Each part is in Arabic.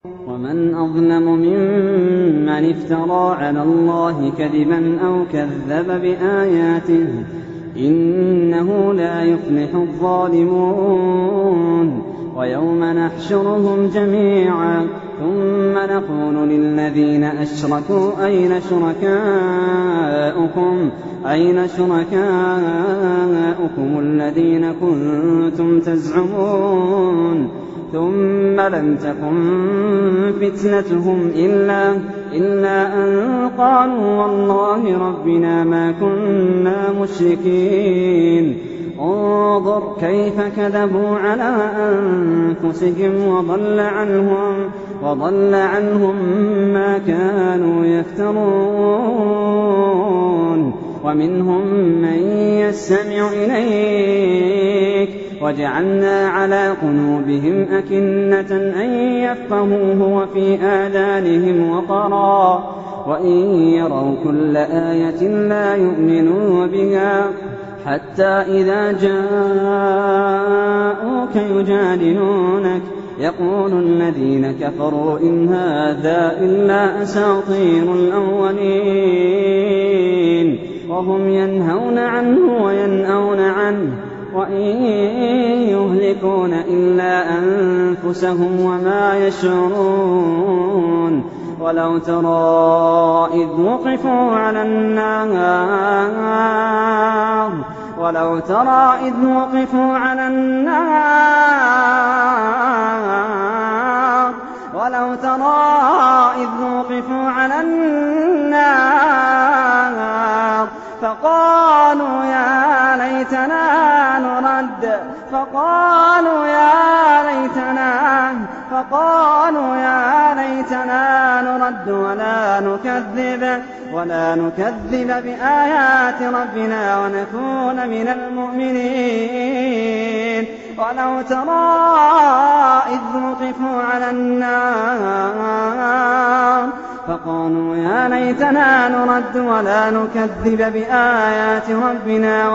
ومن أظلم ممن افترى على الله كذبا أو كذب بآياته إنه لا يفلح الظالمون. ويوم نحشرهم جميعا ثم نقول للذين أشركوا أين شركاؤكم الذين كنتم تزعمون ثم لم تكن فتنتهم إلا أن قالوا والله ربنا ما كنا مشركين. انظر كيف كذبوا على أنفسهم وضل عنهم ما كانوا يفترون. ومنهم من يستمع إليك وجعلنا على قلوبهم أكنة أن يفقهوه وفي آذانهم وقرا وإن يروا كل آية لا يؤمنوا بها حتى إذا جاءوك يجادلونك يقول الذين كفروا إن هذا إلا أساطير الأولين وهم ينهون عنه وينأون عنه وإن يهلكون إلا أنفسهم وما يشعرون. ولو ترى إذ وقفوا على النار فقالوا يا ليتنا نرد ولا نكذب بآيات ربنا ونكون من المؤمنين. ولو ترى إذ وقفوا على النار فقالوا يا ليتنا نرد ولا نكذب بآيات ربنا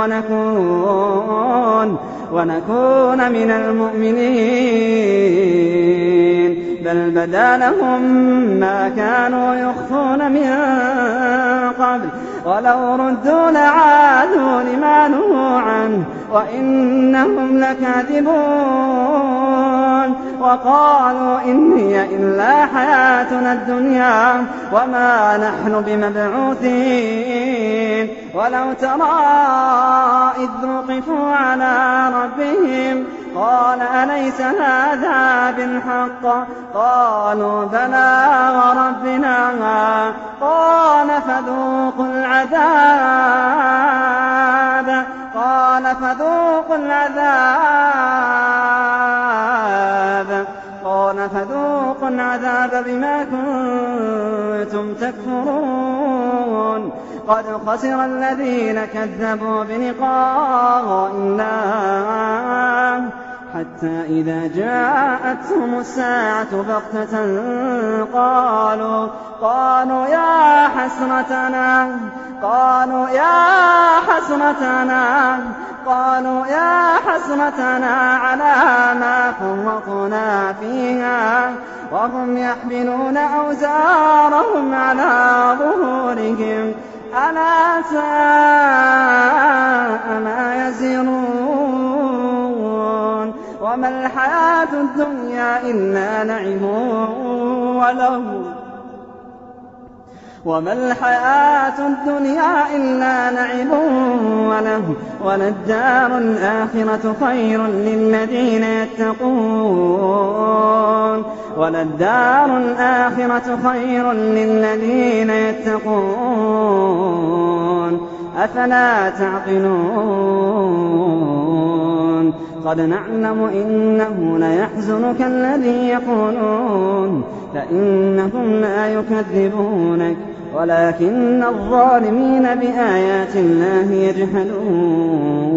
ونكون من المؤمنين. بل بدا لهم ما كانوا يخفون من قبل ولو ردوا لعادوا لما نهوا عنه وإنهم لكاذبون. وقالوا إن هي إلا حياتنا الدنيا وما نحن بمبعوثين. ولو ترى إذ وقفوا على ربهم قال أليس هذا بالحق قالوا بلى وربنا قال فذوقوا العذاب بما كنتم تكفرون. قد خسر الذين كذبوا بلقاء الله حتى إذا جاءتهم الساعة بغتة قالوا يا حسرتنا على ما فرطنا فيها وهم يحملون أوزارهم على ظهورهم ألا ساء ما يزرون. وما الحياة الدنيا إلا لعب وله وللدار الآخرة خير للذين يتقون أفلا تعقلون. قد نعلم إنه ليحزنك الذي يقولون فإنهم لا يكذبونك ولكن الظالمين بآيات الله يجحدون.